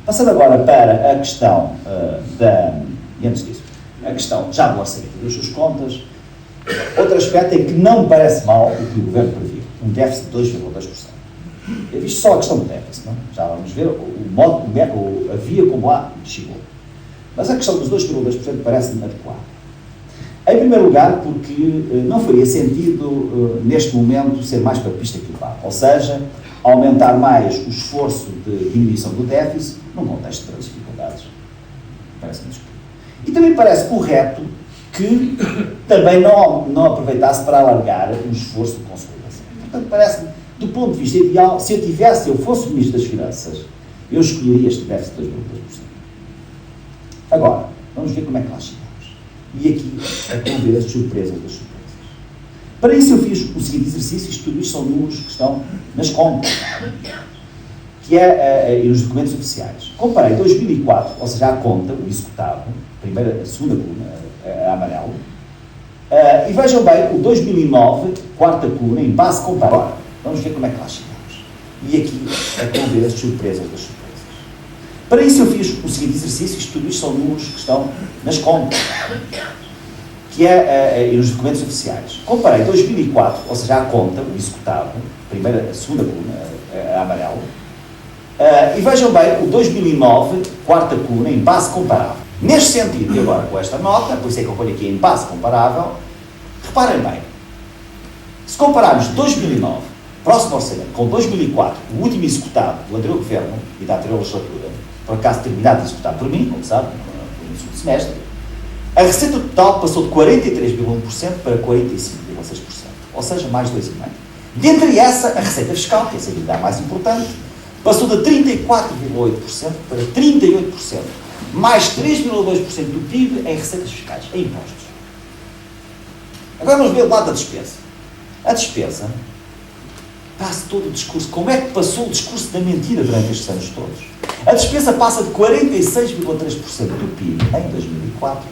Passando agora para a questão e antes disso, a questão já do orçamento das suas contas, outro aspecto é que não me parece mal o que o Governo previu, um déficit de 2,2%. Eu visto só a questão do déficit, não? Já vamos ver a via como lá chegou. Mas a questão dos 2,2% parece-me adequada. Em primeiro lugar, porque não faria sentido, neste momento, ser mais papista que o Papa. Ou seja, aumentar mais o esforço de diminuição do déficit num contexto de grandes dificuldades. Parece-me discutível. E também parece correto que também não aproveitasse para alargar o esforço de consolidação. Portanto, parece-me, do ponto de vista ideal, se eu fosse Ministro das Finanças, eu escolheria este déficit de 2,2%. Agora, vamos ver como é que lá chegamos. E aqui é que vão ver as surpresas das surpresas. Para isso eu fiz o seguinte exercício, isto tudo isto são números que estão nas contas, que e nos documentos oficiais. Comparei 2004, ou seja, a conta, o executado, a segunda coluna, a amarelo, e vejam bem, o 2009, quarta coluna, em base comparada. Vamos ver como é que lá chegamos. E aqui é que vão ver as surpresas das surpresas. Para isso eu fiz o seguinte exercício, isto tudo isto são números que estão nas contas, que e nos documentos oficiais. Comparei 2004, ou seja, a conta, o executado, a segunda coluna, a amarelo, e vejam bem, o 2009, quarta coluna, em base comparável. Neste sentido, e agora com esta nota, por isso é que eu ponho aqui em base comparável, reparem bem, se compararmos 2009, próximo orçamento, com 2004, o último executado do anterior governo e da anterior legislatura, por acaso terminado de executar por mim, como sabe, no segundo semestre, a receita total passou de 43,1% para 45,6%, ou seja, mais 2,5%. Dentre essa, a receita fiscal, que é a ainda mais importante, passou de 34,8% para 38%, mais 3,2% do PIB em receitas fiscais, em impostos. Agora vamos ver o lado da despesa. A despesa passa todo o discurso. Como é que passou o discurso da mentira durante estes anos todos? A despesa passa de 46,3% do PIB em 2004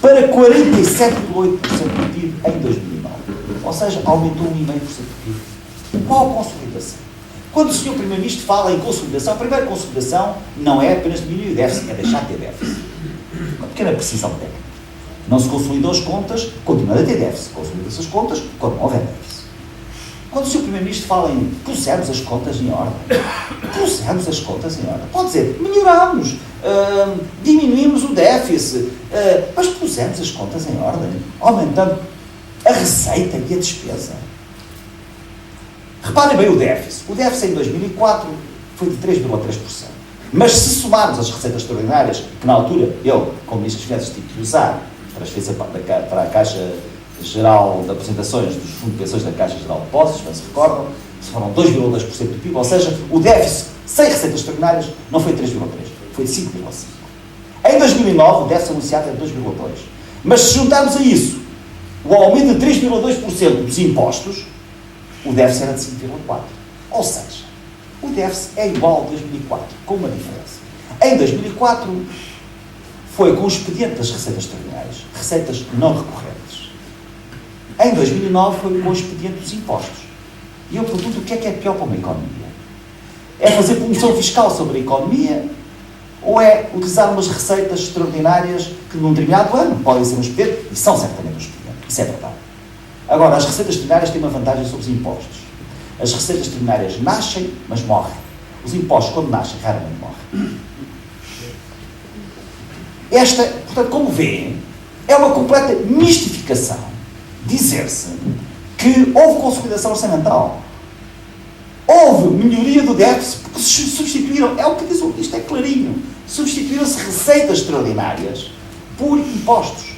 para 47,8% do PIB em 2009. Ou seja, aumentou 1,5% do PIB. Qual consolidação? Quando o Sr. Primeiro-Ministro fala em consolidação, a primeira consolidação não é apenas diminuir o déficit, é deixar de ter déficit. Uma pequena precisão técnica. Não se consolidam as contas, continuando a ter déficit. Consolida-se as contas quando não houver déficit. Quando o Sr. Primeiro-Ministro fala em pusemos as contas em ordem, pusemos as contas em ordem, pode dizer, melhoramos, diminuímos o déficit, mas pusemos as contas em ordem, aumentando a receita e a despesa. Reparem bem o déficit. O déficit em 2004 foi de 3,3%. Mas se somarmos as receitas extraordinárias, que na altura eu, como Ministro das Finanças, tive que usar transferência para a Caixa Geral de Apresentações dos Fundos de Pensões da Caixa Geral de Depósitos, bem se recordam, foram 2,2% do PIB, ou seja, o déficit sem receitas extraordinárias não foi 3,3%, foi de 5,5%. Em 2009, o déficit anunciado era 2,2%. Mas se juntarmos a isso o aumento de 3,2% dos impostos, o déficit era de 5,4%. Ou seja, o déficit é igual a 2004, com uma diferença. Em 2004, foi com o expediente das receitas extraordinárias, receitas não recorrentes. Em 2009, foi com o expediente dos impostos. E eu pergunto, o que é pior para uma economia? É fazer promoção fiscal sobre a economia ou é utilizar umas receitas extraordinárias que num determinado ano podem ser um expediente, e são certamente um expediente, isso é verdade. Agora, as receitas extraordinárias têm uma vantagem sobre os impostos. As receitas extraordinárias nascem, mas morrem. Os impostos, quando nascem, raramente morrem. Esta, portanto, como veem, é uma completa mistificação dizer-se que houve consolidação orçamental. Houve melhoria do déficit, porque se substituíram, é o que diz isto, é clarinho, substituíram-se receitas extraordinárias por impostos.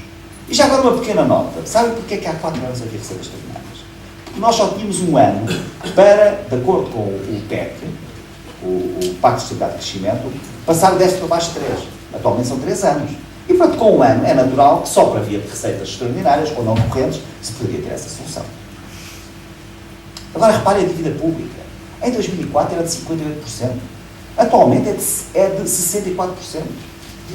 E já agora uma pequena nota. Sabem porque é que há 4 anos havia receitas extraordinárias? Porque nós só tínhamos um ano para, de acordo com o PEC, o Pacto de Estabilidade e Crescimento, passar o déficit para baixo de 3. Atualmente são 3 anos. E, portanto, com um ano é natural que só para via de receitas extraordinárias ou não recorrentes se poderia ter essa solução. Agora reparem a dívida pública. Em 2004 era de 58%. Atualmente é de 64%.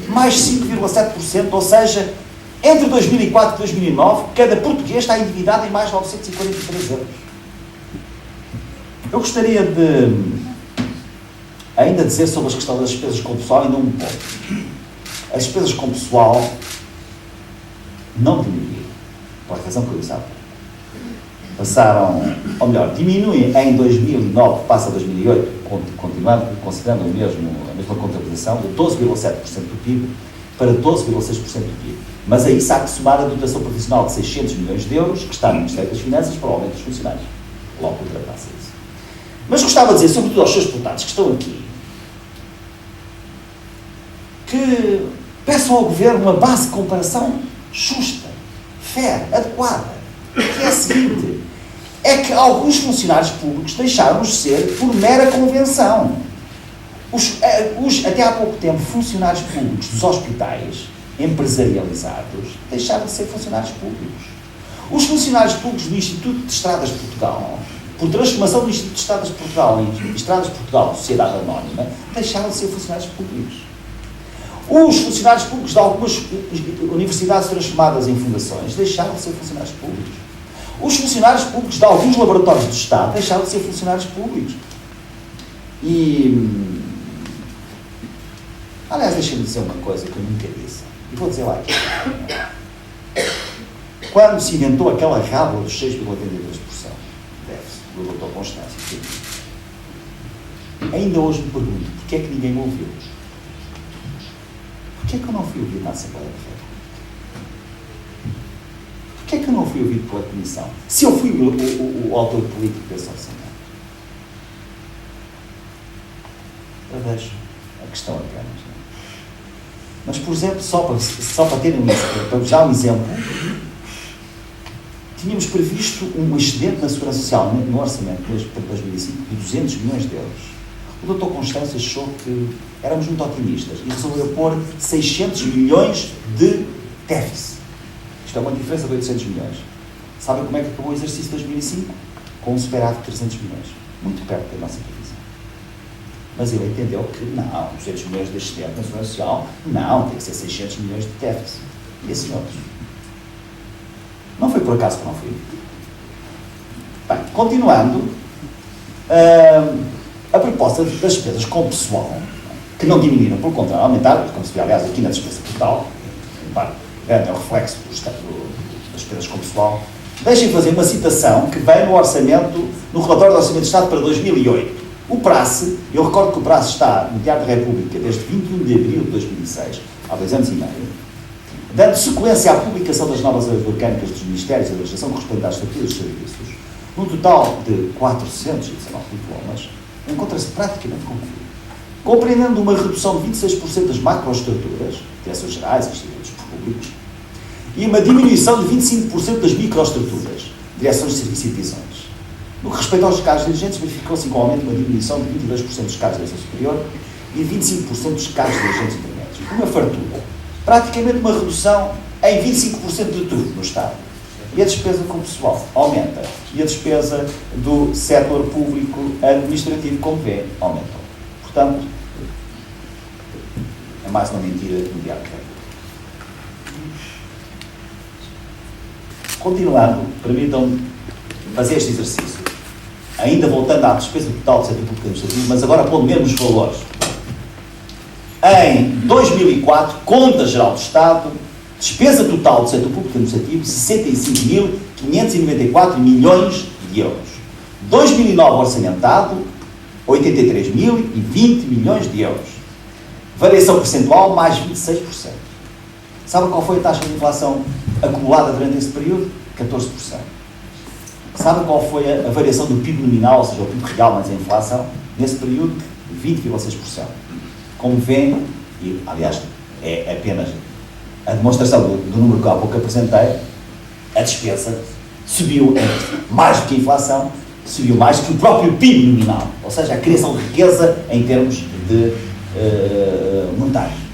Mais 5,7%, ou seja, entre 2004 e 2009, cada português está endividado em mais de 943 euros. Eu gostaria de ainda dizer sobre a questão das despesas com pessoal, ainda um pouco. As despesas com pessoal não diminuíram, por razão que eu disse há pouco. Passaram, ou melhor, diminuem em 2009, passa a 2008, continuando, considerando a mesma contabilização, de 12,7% do PIB para 12,6% do PIB. Mas a isso há que somar a dotação profissional de 600 milhões de euros, que está no Ministério das Finanças, para o aumento dos funcionários. Logo ultrapassa isso. Mas gostava de dizer, sobretudo aos seus deputados que estão aqui, que peçam ao Governo uma base de comparação justa, fair, adequada, que é a seguinte: é que alguns funcionários públicos deixaram de ser por mera convenção. Até há pouco tempo, funcionários públicos dos hospitais empresarializados deixaram de ser funcionários públicos. Os funcionários públicos do Instituto de Estradas de Portugal, por transformação do Instituto de Estradas de Portugal em Estradas de Portugal, Sociedade Anónima, deixaram de ser funcionários públicos. Os funcionários públicos de algumas universidades transformadas em fundações deixaram de ser funcionários públicos. Os funcionários públicos de alguns laboratórios do Estado deixaram de ser funcionários públicos. Aliás, deixem-me dizer uma coisa que eu nunca disse, e vou dizer lá aqui. Quando se inventou aquela rábula dos 6,83%, déficit, do Dr. Constâncio, ainda hoje me pergunto, porquê é que ninguém me ouviu? Porquê é que eu não fui ouvido na Assembleia da República? Porquê é que eu não fui ouvido pela Comissão? Se eu fui o autor político desse orçamento. Eu deixo a questão apenas. Não? Mas, por exemplo, só para terem para já um exemplo, tínhamos previsto um excedente na Segurança Social no orçamento para 2005 de 200 milhões de euros. O Dr. Constâncio achou que éramos muito otimistas e resolveu pôr 600 milhões de déficit. Isto é uma diferença de 800 milhões. Sabem como é que acabou o exercício de 2005? Com um superávit de 300 milhões. Muito perto da nossa previsão. Mas ele entendeu que não, 200 milhões de excedente na Segurança Social, não, tem que ser 600 milhões de déficit. E assim outros. Não foi por acaso que não fui. Bem, continuando, a proposta das despesas com pessoal, que não diminuíram, pelo contrário, aumentaram, como se vê, aliás, aqui na despesa total, é o reflexo das despesas com pessoal. Deixem fazer uma citação que vem no orçamento, no relatório do Orçamento de Estado para 2008. O prazo, eu recordo que o prazo está no Teatro da República desde 21 de abril de 2006, há 2 anos e meio, dando sequência à publicação das novas leis orgânicas dos Ministérios e da legislação correspondente às estruturas dos serviços, num total de 419 diplomas, encontra-se praticamente concluído, compreendendo uma redução de 26% das macroestruturas, direções gerais, institutos públicos, e uma diminuição de 25% das microestruturas, direções de serviço e divisões. No que respeita aos cargos dirigentes, verificou-se igualmente uma diminuição de 22% dos cargos de direção superior e 25% dos cargos dirigentes intermédios. Uma fartura. Praticamente uma redução em 25% de tudo no Estado. E a despesa com o pessoal aumenta. E a despesa do setor público administrativo, como vê, aumentou. Portanto, é mais uma mentira do diabo. Continuando, permitam-me fazer este exercício. Ainda voltando à despesa total do setor público administrativo, mas agora pondo mesmo os valores. Em 2004, Conta Geral do Estado, despesa total do setor público administrativo, 65.594 milhões de euros. 2009 orçamentado, 83.020 milhões de euros. Variação percentual, mais 26%. Sabe qual foi a taxa de inflação acumulada durante esse período? 14%. Sabe qual foi a variação do PIB nominal, ou seja, o PIB real mais a inflação, nesse período? 20,6%. Como vêem, e aliás é apenas a demonstração do número que há pouco apresentei, a despesa subiu mais do que a inflação, subiu mais do que o próprio PIB nominal, ou seja, a criação de riqueza em termos de monetários.